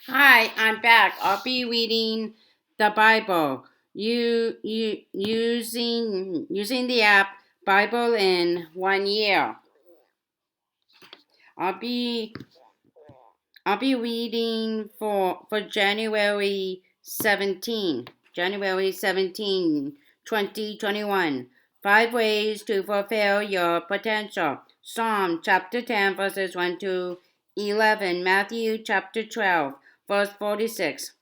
Hi, I'm back. I'll be reading the Bible. Using the app Bible in 1 year. I'll be I'll be reading for January 17, 2021. 5 ways to fulfill your potential. Psalm chapter 10 verses 1 to 11. Matthew chapter 12 verse 46.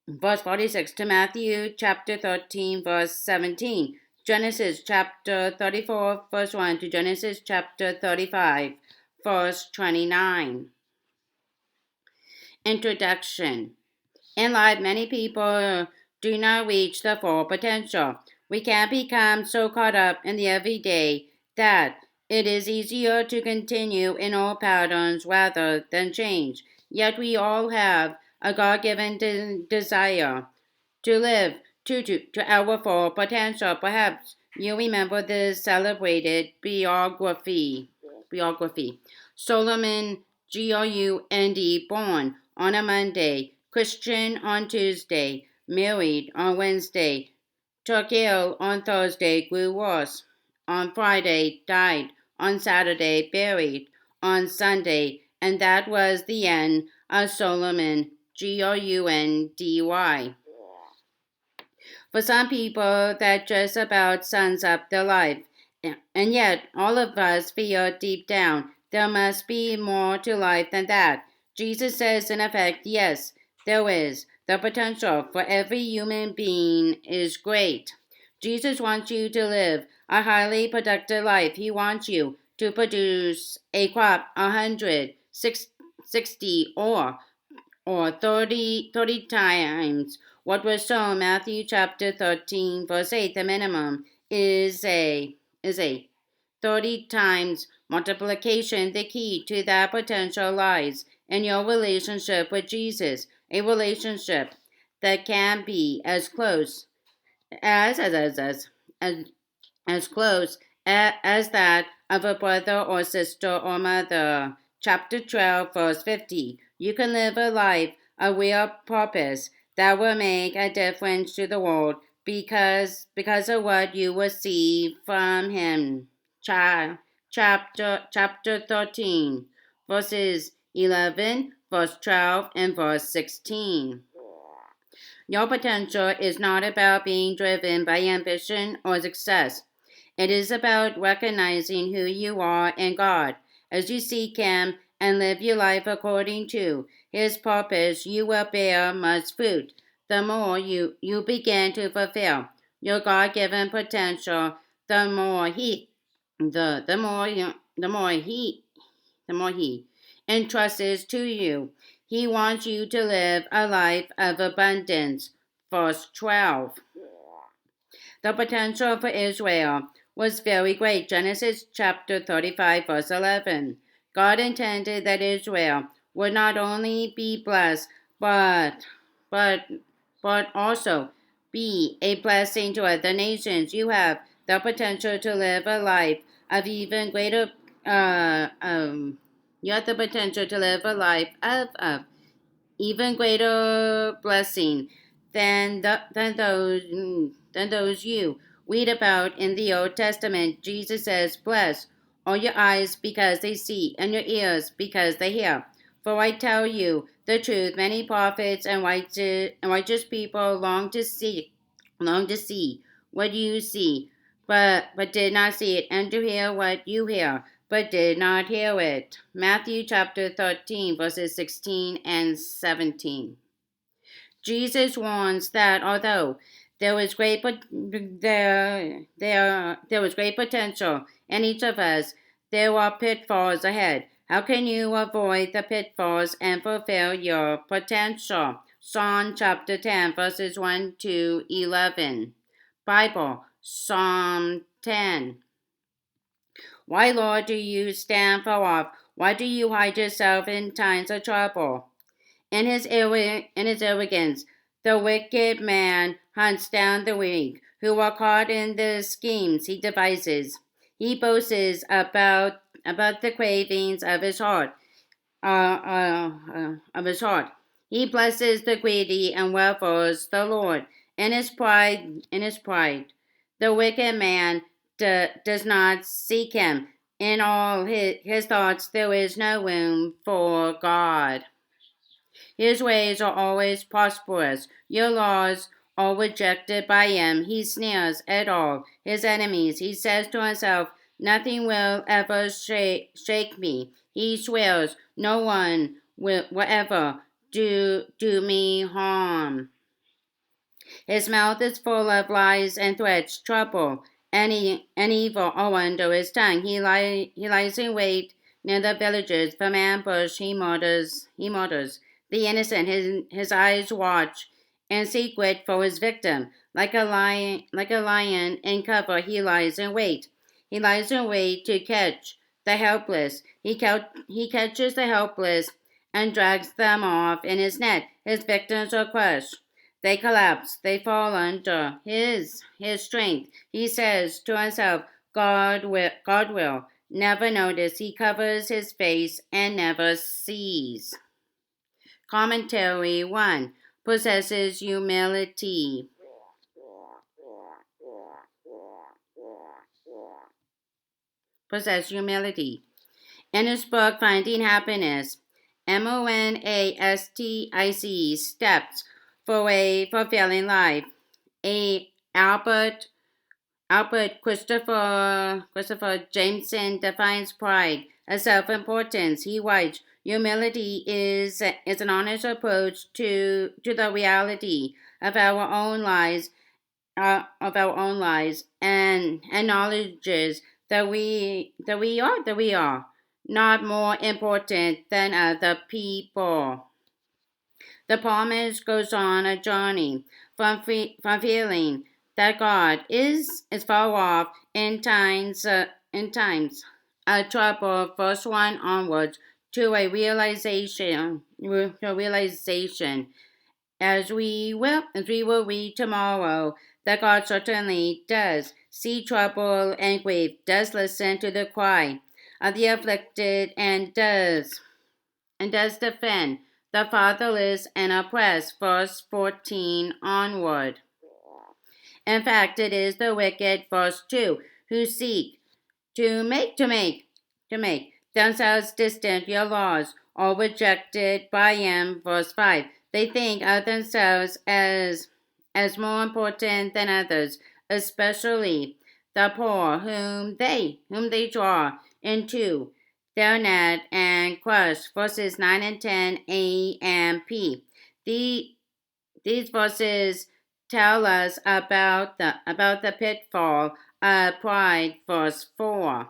Verse 46 to Matthew chapter 13, verse 17. Genesis chapter 34, verse 1 to Genesis chapter 35, verse 29. Introduction. In life, many people do not reach their full potential. We can become so caught up in the everyday that it is easier to continue in old patterns rather than change. Yet we all have a God given desire to live to our full potential. Perhaps you remember this celebrated biography. Solomon Grundy, born on a Monday, Christian on Tuesday, married on Wednesday, took ill on Thursday, grew worse. On Friday, died. On Saturday, buried. On Sunday, and that was the end of Solomon Grundy. For some people, that just about sums up their life. And yet, all of us feel deep down there must be more to life than that. Jesus says, in effect, yes, there is. The potential for every human being is great. Jesus wants you to live a highly productive life. He wants you to produce a crop 100, 60, or 30 times what was sown. Matthew chapter 13, verse 8, the minimum is a 30 times multiplication. The key to that potential lies in your relationship with Jesus, a relationship that can be as close as as as as as, as close as that of a brother or sister or mother. Chapter 12, verse 50. You can live a life, a real purpose that will make a difference to the world because of what you receive from Him. Chapter 13, verses 11, verse 12, and verse 16. Your potential is not about being driven by ambition or success. It is about recognizing who you are in God. As you seek Him and live your life according to His purpose, you will bear much fruit. The more you begin to fulfill your God-given potential, the more He, the more you, the more He entrusts to you. He wants you to live a life of abundance. Verse 12. The potential for Israel was very great. Genesis chapter 35, verse 11. God intended that Israel would not only be blessed, but but also be a blessing to other nations. You have the potential to live a life of even greater you have the potential to live a life of even greater blessing than those you read about in the Old Testament. Jesus says, "Bless all your eyes because they see, and your ears because they hear." For I tell you the truth, many prophets and righteous people long to see what you see, but did not see it, and to hear what you hear, but did not hear it. Matthew chapter 13, verses 16 and 17. Jesus warns that although there was great there was great potential in each of us, there are pitfalls ahead. How can you avoid the pitfalls and fulfill your potential? Psalm chapter 10, verses 1 to 11. Bible, Psalm 10. Why, Lord, do you stand far off? Why do you hide yourself in times of trouble? In his arrogance, the wicked man hunts down the weak, who are caught in the schemes he devises. He boasts about the cravings of his heart. of his heart. He blesses the greedy and welcomes the Lord. In his pride, the wicked man does not seek him. In all his thoughts, there is no room for God. His ways are always prosperous. Your laws are rejected by him. He sneers at all his enemies. He says to himself, nothing will ever shake me. He swears, no one will ever do me harm. His mouth is full of lies and threats, trouble, and evil all under his tongue. He lies in wait near the villages. From ambush he murders. The innocent, his eyes watch in secret for his victim. Like a lion in cover, he lies in wait. He lies in wait to catch the helpless. He catches the helpless and drags them off in his net. His victims are crushed. They collapse, they fall under his strength. He says to himself, God will never notice. He covers his face and never sees. Commentary 1 possesses humility. Possess humility. In his book Finding Happiness, MONASTIC steps for a fulfilling life. Albert Christopher Jameson defines pride as self-importance. He writes, humility is an honest approach to the reality of our own lives, and acknowledges that we are not more important than other people. The psalmist goes on a journey from feeling that God is far off in times of trouble, verse 1 onwards, to a realization, as we will read tomorrow, that God certainly does see trouble and grief, does listen to the cry of the afflicted, and does defend the fatherless and oppressed, verse 14 onward. In fact, it is the wicked, verse 2, who seek to make themselves distant. Your laws are rejected by him, verse 5. They think of themselves as more important than others, especially the poor, whom they draw into their net and crush, verses 9 and 10 A and P. These verses tell us about the pitfall of pride, verse 4.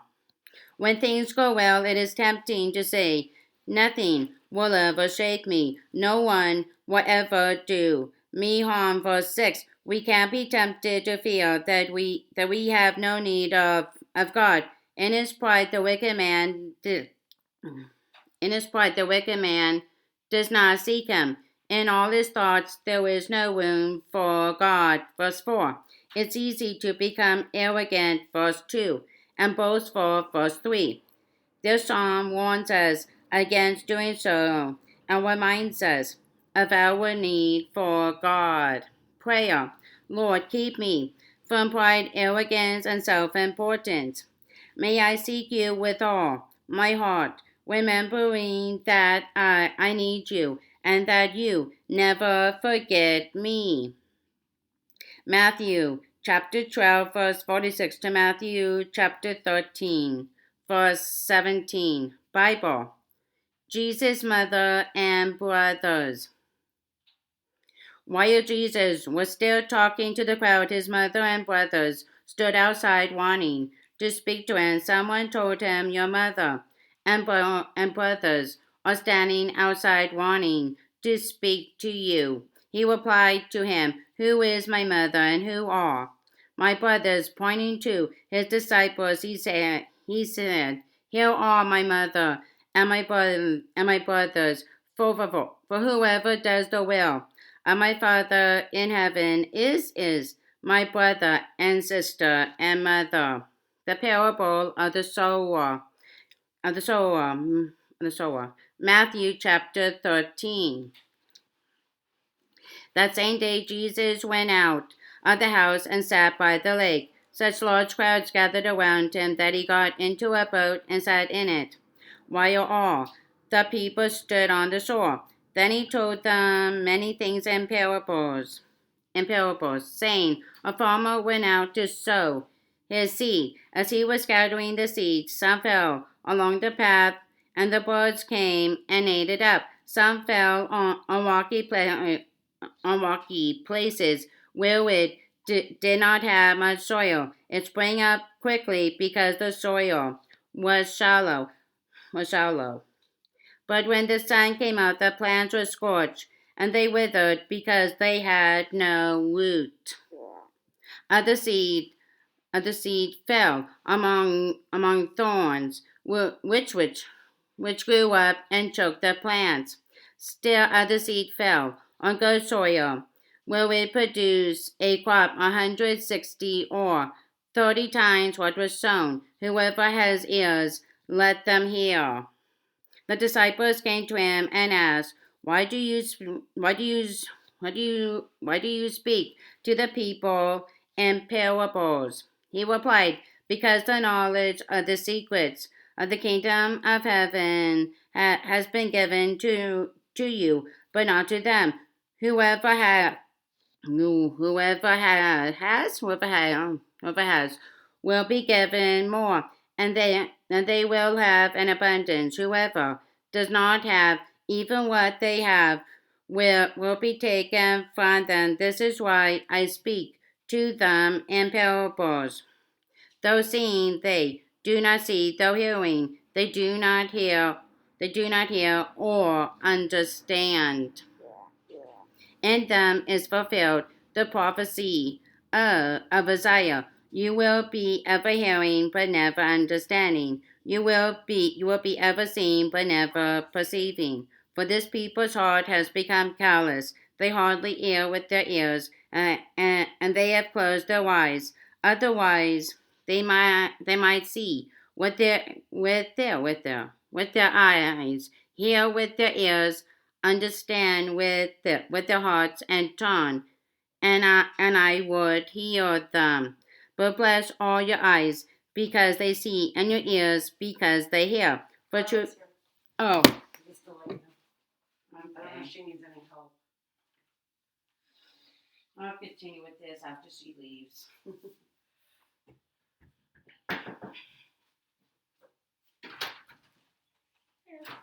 When things go well, it is tempting to say, nothing will ever shake me. No one will ever do me harm, verse 6. We can be tempted to feel that we have no need of God. In his pride, the wicked man does not seek him. In all his thoughts, there is no room for God. Verse 4. It's easy to become arrogant. Verse 2. And boastful. Verse 3. This psalm warns us against doing so and reminds us of our need for God. Prayer. Lord, keep me from pride, arrogance, and self-importance. May I seek you with all my heart, remembering that I need you and that you never forget me. Matthew chapter 12, verse 46 to Matthew chapter 13, verse 17. Bible. Jesus' mother and brothers. While Jesus was still talking to the crowd, his mother and brothers stood outside wanting to speak to him. Someone told him, your mother and brothers are standing outside wanting to speak to you. He replied to him, who is my mother and who are my brothers? Pointing to his disciples, he said, here are my mother and my brothers. For whoever does the will of my Father in heaven is my brother and sister and mother. The parable of the sower. Matthew chapter 13. That same day Jesus went out of the house and sat by the lake. Such large crowds gathered around him that he got into a boat and sat in it, while all the people stood on the shore. Then he told them many things in parables, saying, a farmer went out to sow his seed. As he was scattering the seed, some fell along the path, and the birds came and ate it up. Some fell on rocky places where it did not have much soil. It sprang up quickly because the soil was shallow. But when the sun came out, the plants were scorched, and they withered because they had no root. Other seed, other seed fell among thorns, which grew up and choked the plants. Still other seed fell on good soil, where it produced a crop 160 or 30 times what was sown. Whoever has ears, let them hear. The disciples came to him and asked, Why do you speak to the people in parables?" He replied, "Because the knowledge of the secrets of the kingdom of heaven has been given to you, but not to them. Whoever has, whoever has will be given more, and they will have an abundance. Whoever does not have, even what they have will be taken from them. This is why I speak to them in parables. Though seeing, they do not see; though hearing, they do not hear or understand. In them is fulfilled the prophecy of Isaiah. You will be ever hearing but never understanding. You will be ever seeing but never perceiving. For this people's heart has become callous. They hardly hear with their ears, and they have closed their eyes. Otherwise, they might see with their eyes, hear with their ears, understand with their hearts, and turn, and I would heal them. But bless all your eyes because they see, and your ears because they hear. For truth. Oh, Just to let you know. I don't know if she needs any help. I'll continue with this after she leaves.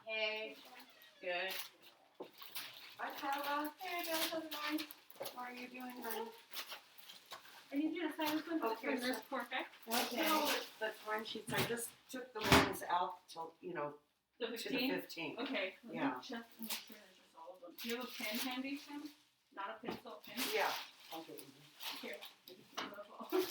Hey, good. Hi, Carla. Hey, Bill. How's it going? How are you doing, honey? I need you to sign this one Okay, for Nurse Perfect. Okay. So the time sheets, I just took the ones out till, The to the 15? 15. Okay, let me Yeah. check and make sure I just all of them. Do you have a pen handy, Tim? Not a pencil, pen? Yeah. I'll get you. Here, maybe some of all.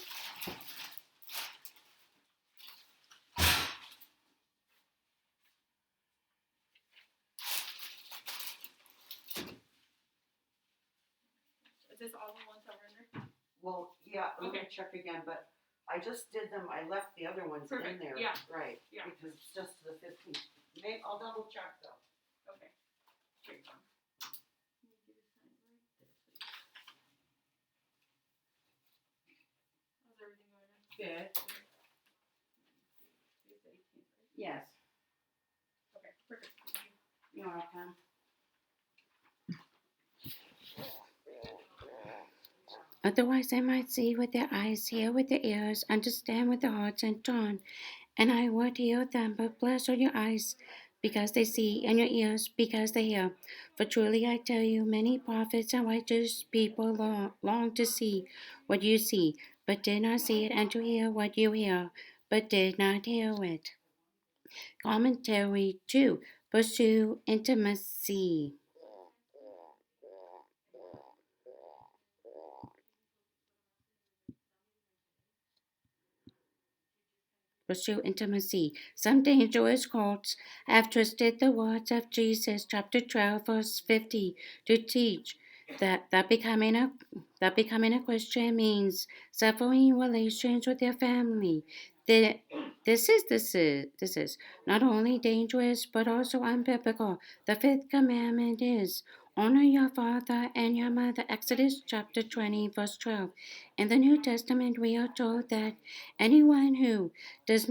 Is this all the ones that were in there? Well, yeah, let me Okay. check again, but I just did them. I left the other ones in Perfect, there. yeah. Right. Yeah. Because it's just to the 15th. Maybe I'll double check though. Okay. Here you go. Need you to sign right there, please. How's everything going on? Good. Today's the 18th, right? Yes, Okay, perfect. Thank you. you're welcome. Otherwise, they might see with their eyes, hear with their ears, understand with their hearts, and turn, and I would heal them. But bless are your eyes, because they see, and your ears, because they hear. For truly I tell you, many prophets and righteous people long to see what you see, but did not see it, and to hear what you hear, but did not hear it. Commentary 2. Pursue intimacy. Pursue intimacy. Some dangerous cults have twisted the words of Jesus, chapter 12, verse 50, to teach that becoming a Christian means severing relations with your family. This is not only dangerous but also unbiblical. The fifth commandment is honor your father and your mother. Exodus chapter 20, verse 12. In the New Testament, we are told that anyone who does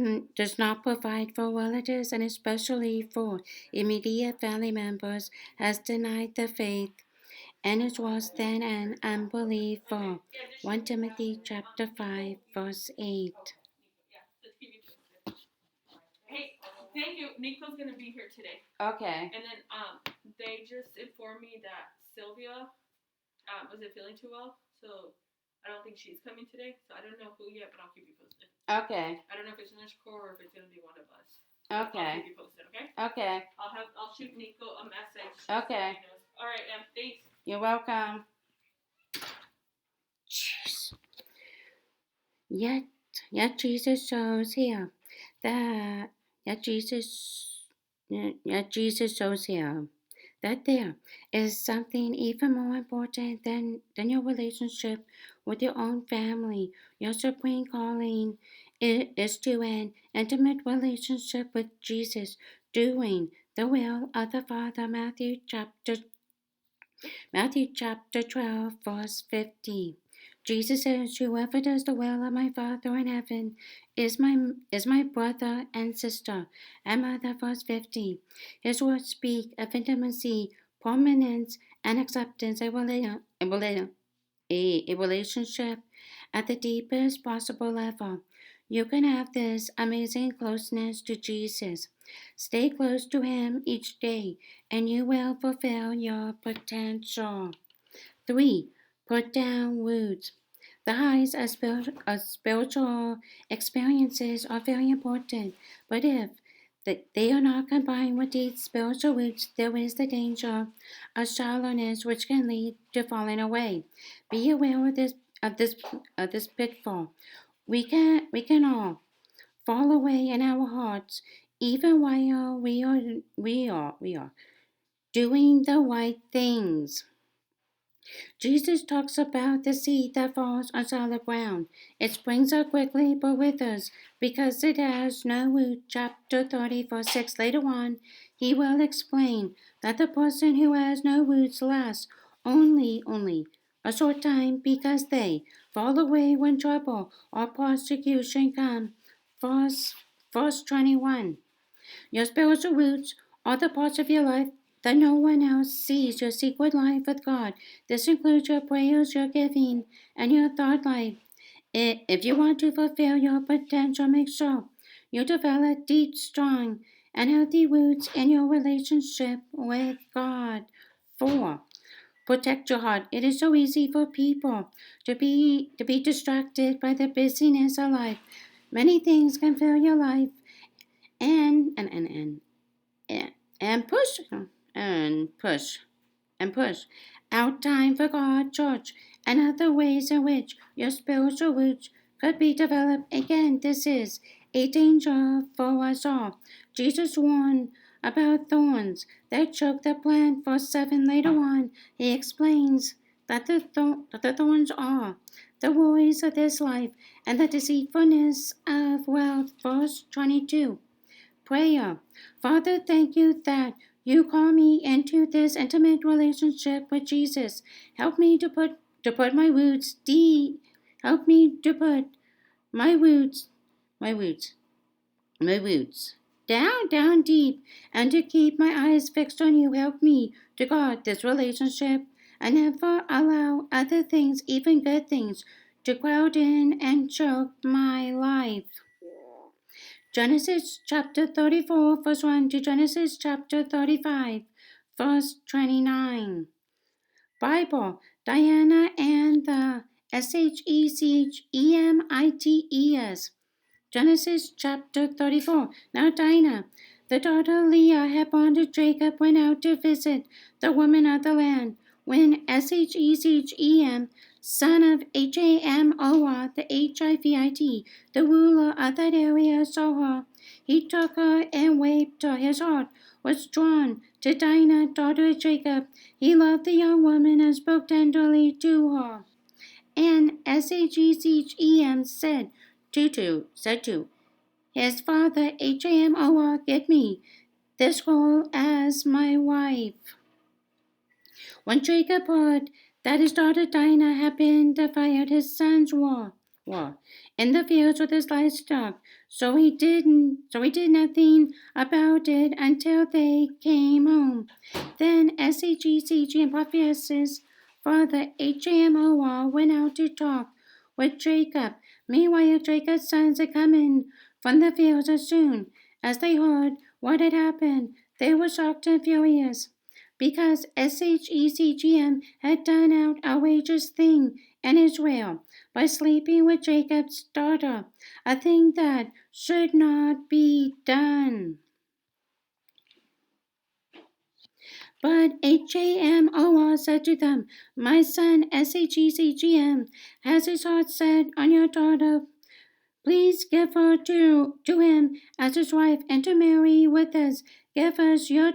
not provide for relatives and especially for immediate family members has denied the faith and is worse than an unbeliever. 1 Timothy chapter 5, verse 8. Yeah, the TV posted. Hey, thank you. Nico's gonna be here today, Okay. and then they just informed me that Sylvia wasn't feeling too well, so I don't think she's coming today. So I don't know who yet, but I'll keep you posted. Okay. I don't know if it's Nishko or if it's gonna be one of us. I'll Okay. keep you posted, okay? Okay. I'll shoot Nico a message. Okay. So he knows. All right, thanks. You're welcome. Jeez. Yet Jesus shows here that Jesus shows here that there is something even more important than your relationship with your own family. Your supreme calling is to an intimate relationship with Jesus, doing the will of the Father. Matthew chapter 12, verse 50. Jesus says, whoever does the will of my Father in heaven is my brother and sister. And mother, verse 50. His words speak of intimacy, prominence, and acceptance, a relationship at the deepest possible level. You can have this amazing closeness to Jesus. Stay close to Him each day, and you will fulfill your potential. 3. Put down roots. The highs of spiritual experiences are very important, but if they are not combined with these spiritual roots, there is the danger of shallowness which can lead to falling away. Be aware of this pitfall. We can all fall away in our hearts, even while we are doing the right things. Jesus talks about the seed that falls on solid ground. It springs up quickly but withers because it has no root. Chapter 30, verse 6. Later on, he will explain that the person who has no roots lasts only a short time because they fall away when trouble or persecution come. Verse 21. Your spiritual roots are the parts of your life that no one else sees. Your secret life with God. This includes your prayers, your giving, and your thought life. If you want to fulfill your potential, make sure you develop deep, strong, and healthy roots in your relationship with God. 4. Protect your heart. It is so easy for people to be distracted by the busyness of life. Many things can fill your life and push out time for God, church, and other ways in which your spiritual roots could be developed. Again, this is a danger for us all. Jesus warned about thorns that choke the plant. Verse 7. Later on, he explains that the thorns are the worries of this life and the deceitfulness of wealth. Verse 22. Prayer. Father, thank you that you call me into this intimate relationship with Jesus. Help me to put my roots deep. Help me to put my roots down deep, and to keep my eyes fixed on you. Help me to guard this relationship and never allow other things, even good things, to crowd in and choke my life. Genesis chapter 34, verse 1 to Genesis chapter 35, verse 29. Bible, Diana and the Shechemites. Genesis chapter 34. Now Dinah, the daughter of Leah, had born to Jacob, went out to visit the women of the land. When Shechem, son of Hamor, the Hivite, the ruler of that area, saw her, he took her and raped her. His heart was drawn to Dinah, daughter of Jacob. He loved the young woman and spoke tenderly to her. And Shechem said to his father H.A.M.O.R. give me this girl as my wife. When Jacob heard that his daughter Dinah had been devoured, his sons were in the fields with his livestock. So he did nothing about it until they came home. Then SAGCG and Potpheres' father HAMOR went out to talk with Jacob. Meanwhile, Jacob's sons had come in from the fields as soon as they heard what had happened. They were shocked and furious because SHECGM had done an outrageous thing in Israel by sleeping with Jacob's daughter, a thing that should not be done. But HAMOR said to them, my son SHECGM has his heart set on your daughter. Please give her to him as his wife and to marry with us. Give us your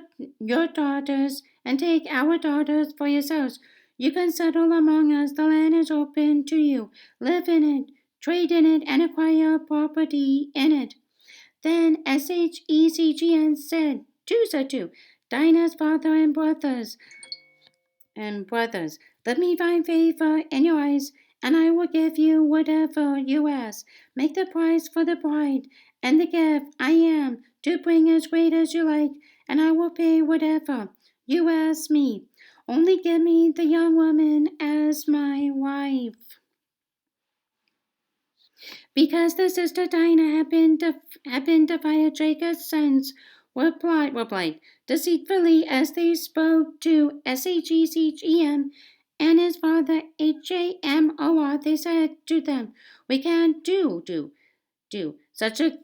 daughters and take our daughters for yourselves. You can settle among us. The land is open to you. Live in it, trade in it, and acquire property in it. Then SHECGN said to Dinah's father and brothers, let me find favor in your eyes, and I will give you whatever you ask. Make the price for the bride and the gift I am to bring as great as you like, and I will pay whatever you ask me. Only give me the young woman as my wife. Because the sister Dinah had been devoured, Jacob's sons replied deceitfully as they spoke to SHECGM and his father HAMOR. They said to them, we can't do such a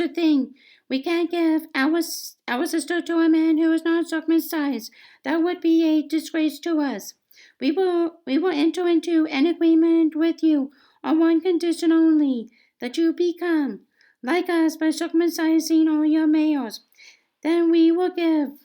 thing. We can't give our sister to a man who is not circumcised. That would be a disgrace to us. We will enter into an agreement with you on one condition only, that you become like us by circumcising all your males. Then we will give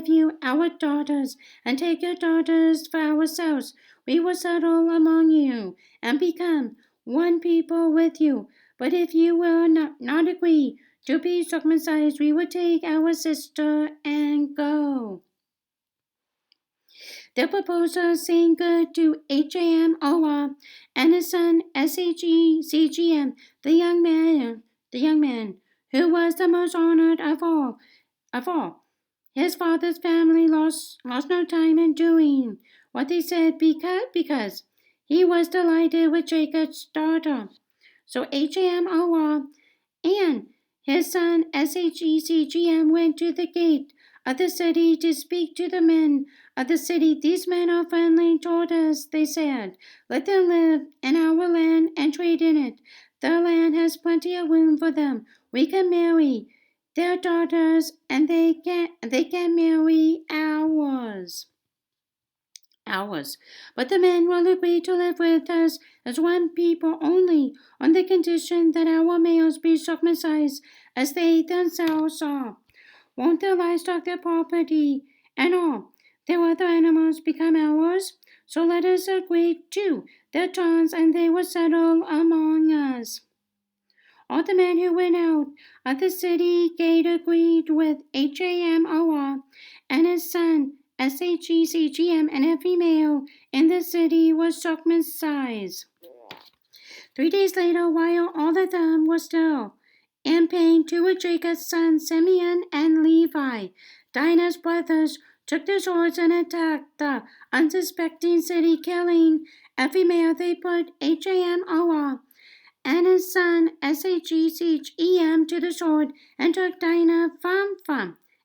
you our daughters and take your daughters for ourselves. We will settle among you and become one people with you. But if you will not agree to be circumcised, we will take our sister and go. The proposal seemed good to HAMOR and his son SHECGM, the young man who was the most honored of all. His father's family lost no time in doing what they said because he was delighted with Jacob's daughter. So HAMOR and his son SHECGM went to the gate of the city to speak to the men of the city. These men are friendly toward us, they said. Let them live in our land and trade in it. The land has plenty of room for them. We can marry their daughters and they can marry ours. But the men will agree to live with us as one people only, on the condition that our males be circumcised as they themselves are. Won't their livestock, their property, and all their other animals become ours? So let us agree to their terms, and they will settle among us. All the men who went out of the city gate agreed with HAMOR and his son SHECGM, and every male in the city was circumcised. 3 days later, while all of them were still in pain, two of Jacob's sons, Simeon and Levi, Dinah's brothers, took their swords and attacked the unsuspecting city, killing every male. They put HAMOR and his son SHECGM to the sword and took Dinah from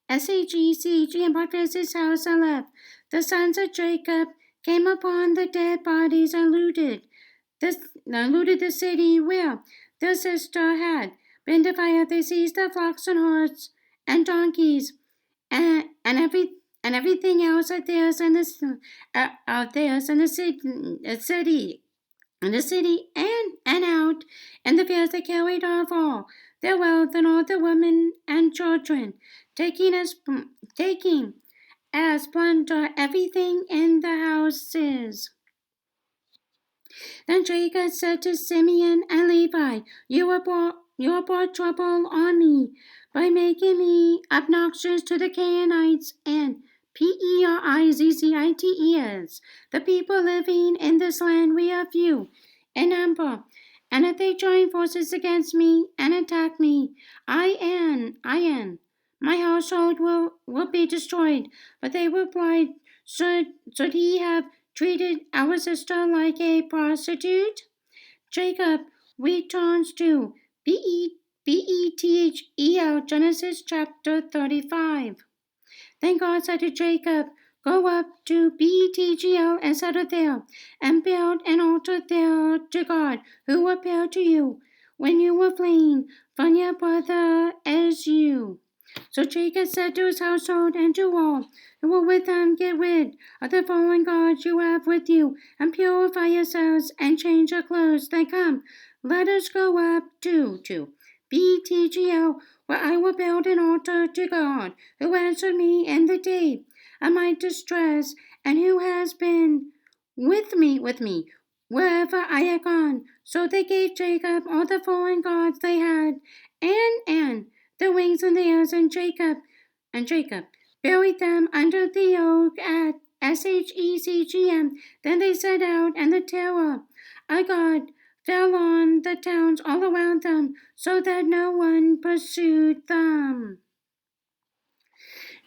SHECGM Potpheres' house and left. The sons of Jacob came upon the dead bodies and looted the city where their sister had been devoured. They seized the flocks and herds and donkeys and everything else of theirs in the city and out in the fields. They carried off all their wealth and all the women and children, taking as plunder everything in the houses. Then Jacob said to Simeon and Levi, You have brought trouble on me by making me obnoxious to the Canaanites and Perizzites, the people living in this land. We are few in number, and if they join forces against me and attack me, my household will be destroyed. But they replied, Should he have treated our sister like a prostitute? Jacob returns to Bethel, Genesis chapter 35. Then God said to Jacob, Go up to Bethel and settle there, and build an altar there to God, who appeared to you when you were fleeing from your brother Esau. So Jacob said to his household and to all who were with him, Get rid of the foreign gods you have with you, and purify yourselves, and change your clothes. Then come, let us go up to Bethel, where I will build an altar to God, who answered me in the day of my distress, and who has been with me wherever I have gone. So they gave Jacob all the foreign gods they had, and the wings and the ears, and Jacob buried them under the oak at Shechem. Then they set out, and the terror of God fell on the towns all around them, so that no one pursued them.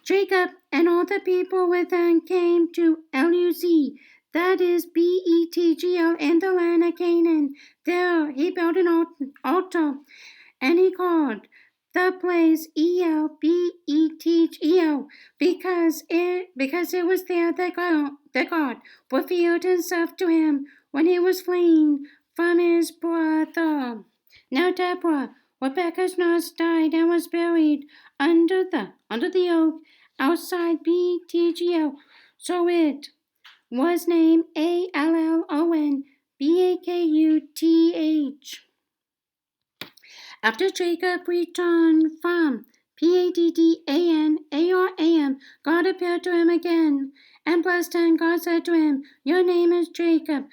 Jacob and all the people with him came to Luz, that is Bethel, in the land of Canaan. There he built an altar, and he called the place El Bethel, because it was there that God revealed himself to him when he was fleeing from his brother. Now Deborah, Rebekah's nurse, died and was buried under the oak outside Bethel. So it was named Allon Bakuth. After Jacob returned from Paddan-aram, God appeared to him again and blessed him. God said to him, Your name is Jacob,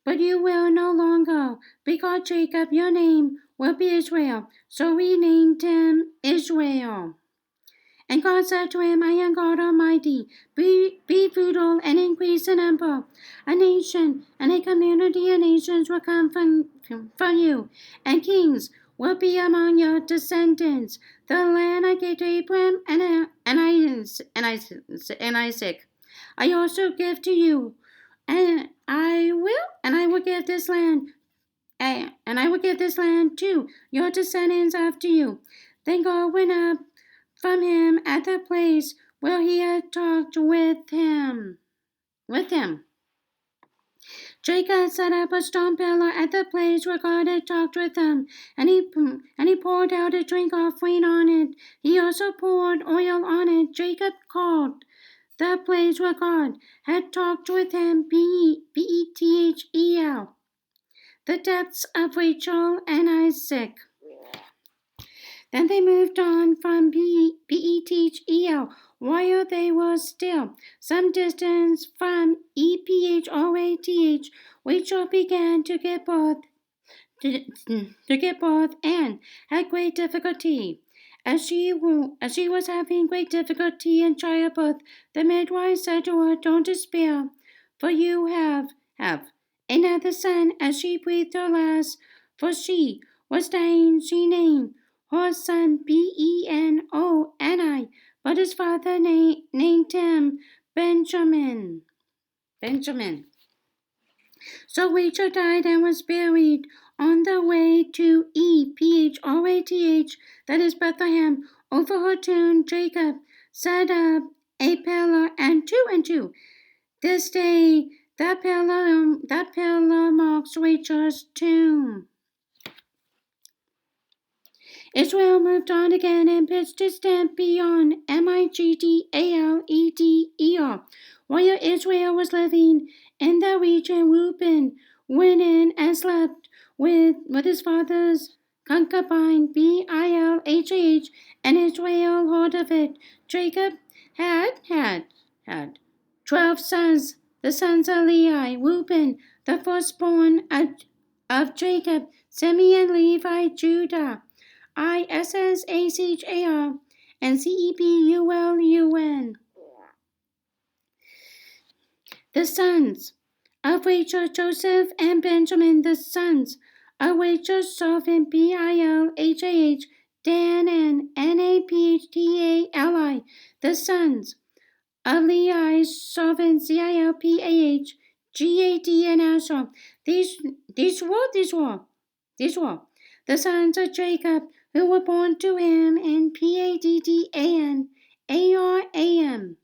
but you will no longer be called Jacob. Your name will be Israel. So he named him Israel. And God said to him, I am God Almighty. Be fruitful and increase in number. A nation and a community of nations will come from you, and kings will be among your descendants. The land I gave to Abraham and Isaac, I also give to you, and I will give this land, to your descendants after you. Then God went up from him at the place where he had talked with him. Jacob set up a stone pillar at the place where God had talked with him, and he poured out a drink offering on it. He also poured oil on it. Jacob called the place where God had talked with him Bethel, the depths of Rachel and Isaac. Then they moved on from Bethel while they were still some distance from Ephrath. Rachel began to give birth and had great difficulty. As she was having great difficulty in childbirth, the midwife said to her, Don't despair, for you have another son. As she breathed her last, for she was dying, she named her son Benoni, but his father named him Benjamin. So Rachel died and was buried on the way to Ephrath, that is Bethlehem. Over her tomb, Jacob set up a pillar and two. This day, that pillar marks Rachel's tomb. Israel moved on again and pitched his tent beyond Migdal-eder. While Israel was living in that region, Reuben went in and slept with his father's concubine Bilhah, and Israel heard of it. Jacob had 12 sons, The sons of Levi, Reuben, the firstborn of Jacob, Simeon, Levi, Judah, Issachar, and Zebulun. The sons of Rachel, Joseph, and Benjamin. The sons of Rachel, Sophan, Bilhah, Dan, and Naphtali. The sons of Levi, Sophan, Zilpah, Gad, and Asher. These were the sons of Jacob who were born to him in Paddan Aram.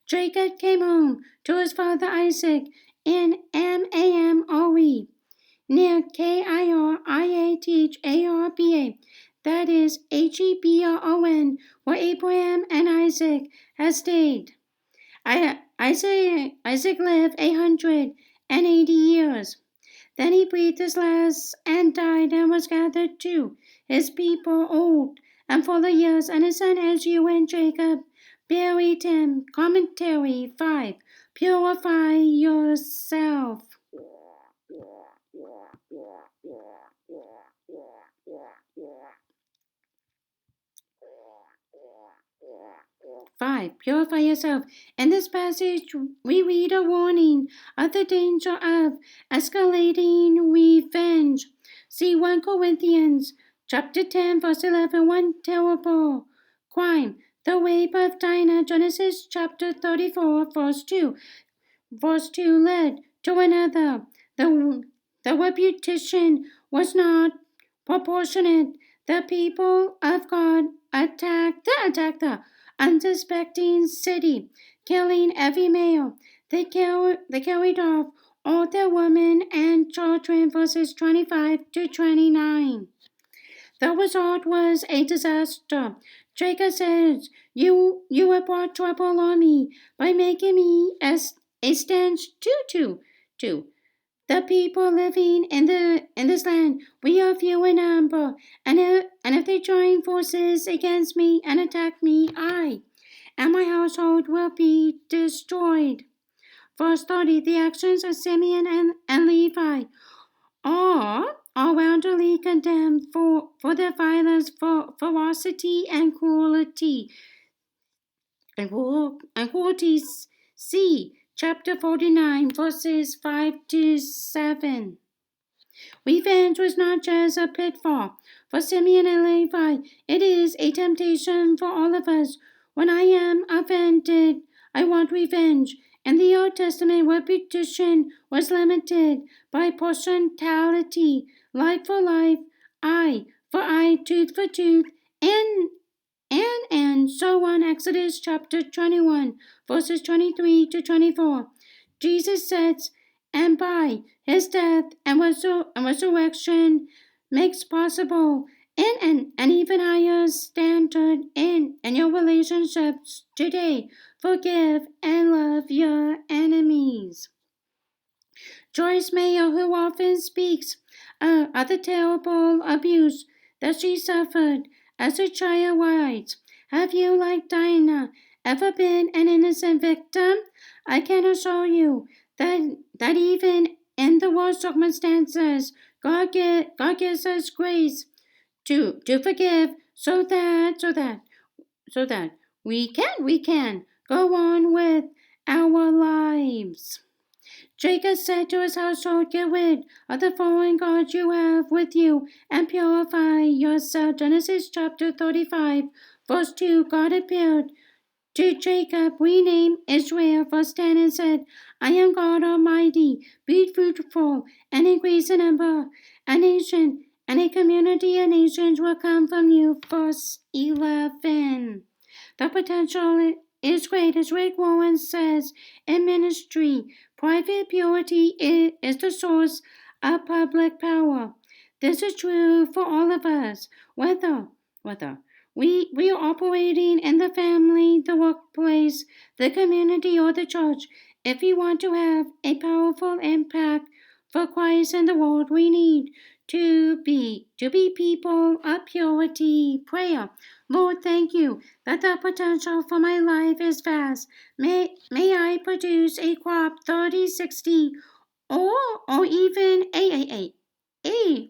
Jacob came home to his father Isaac in Mamre, near Kiriatharba, that is Hebron, where Abraham and Isaac had stayed. Isaac lived 180 years. Then he breathed his last and died and was gathered to his people old and full of years, and his son Esau and Jacob buried him. Commentary 5. Purify yourself. 5. Purify yourself. In this passage, we read a warning of the danger of escalating revenge. See 1 Corinthians chapter 10, verse 11. One terrible crime, the rape of Dinah. Genesis chapter 34, verse 2. Verse 2 led to another. The reputation was not proportionate. The people of God attacked the unsuspecting city, killing every male. They carried off all their women and children, verses 25 to 29. The result was a disaster. Jacob says, You have brought trouble on me by making me a stench to the people living in this land. We are few in number, and if they join forces against me and attack me, I and my household will be destroyed. Verse 30. The actions of Simeon and Levi are roundly condemned for their violence, for ferocity and cruelty. And cruelty. See chapter 49, verses 5 to 7. Revenge was not just a pitfall for Simeon and Levi. It is a temptation for all of us. When I am offended, I want revenge. In the Old Testament, retribution was limited by partiality, life for life, eye for eye, tooth for tooth, and so on. Exodus chapter 21, verses 23 to 24. Jesus says, and by his death and resurrection makes possible an even higher standard in your relationships today. Forgive and love your enemies. Joyce Meyer, who often speaks of the terrible abuse that she suffered as a child, writes, Have you, like Dinah, ever been an innocent victim? I can assure you that even in the worst circumstances, God gives us grace to forgive so that we can go on with our lives. Jacob said to his household, Get rid of the foreign gods you have with you and purify yourself. Genesis chapter 35, verse 2. God appeared to Jacob, renamed Israel, verse 10, and said, I am God Almighty. Be fruitful and increase in number. A nation and a community of nations will come from you. Verse 11. The potential is great, as Rick Warren says in Ministry. Private purity is the source of public power. This is true for all of us, whether we are operating in the family, the workplace, the community, or the church. If we want to have a powerful impact for Christ in the world, we need to be people of purity. Prayer. Lord, thank you that the potential for my life is vast. May I produce a crop 30, 60, or even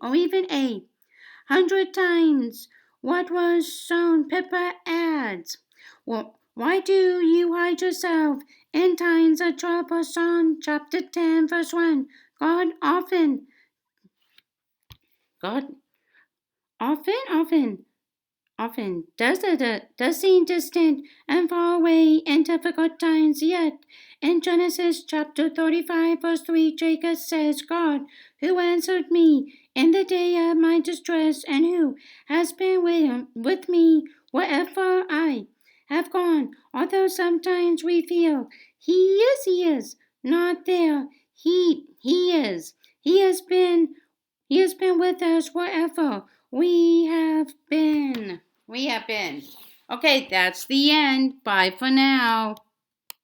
or even 100 times what was sown. Pippa adds. Well, why do you hide yourself in times of trouble? Psalm chapter 10, verse 1. God often does seem distant and far away in difficult times. Yet, in Genesis chapter 35, verse 3, Jacob says, God, who answered me in the day of my distress, and who has been with me wherever I have gone. Although sometimes we feel he is not there, he is. He has been with us wherever we have been. Okay, that's the end. Bye for now.